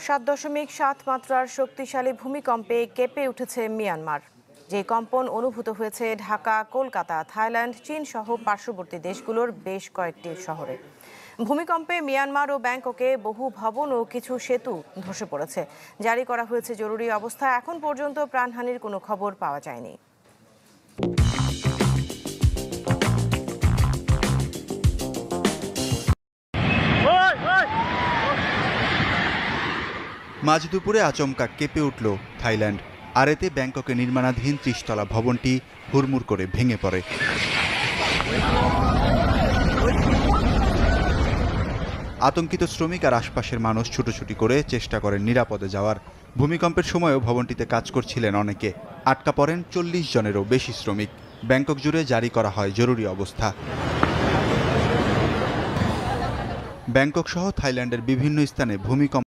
7.7 মাত্রার শক্তিশালী ভূমিকম্পে কেঁপে উঠেছে মিয়ানমার। যে কম্পন অনুভূত হয়েছে ঢাকা, কলকাতা, থাইল্যান্ড, চীন সহ পার্শ্ববর্তী দেশগুলোর বেশ কয়েকটি শহরে। ভূমিকম্পে মিয়ানমার ও ব্যাংককে বহু ভবন ও কিছু সেতু ধসে পড়েছে। জারি করা হয়েছে জরুরি অবস্থা। এখন পর্যন্ত প্রাণহানির কোনো খবর পাওয়া যায়নি। মাঝ দুপুরে আচমকা কেঁপে উঠল থাইল্যান্ড। আর এতে ব্যাংককে নির্মাণাধীন 30 তলা ভবনটি হুড়মুড় করে ভেঙে পড়ে। আতঙ্কিত শ্রমিক আর আশপাশের মানুষ ছুটোছুটি করে চেষ্টা করেন নিরাপদে যাওয়ার। ভূমিকম্পের সময়ও ভবনটিতে কাজ করছিলেন অনেকে। আটকা পড়েন 40 জনেরও বেশি শ্রমিক। ব্যাংকক জুড়ে জারি করা হয় জরুরি অবস্থা। ব্যাংকক সহ থাইল্যান্ডের বিভিন্ন স্থানে ভূমিকম্প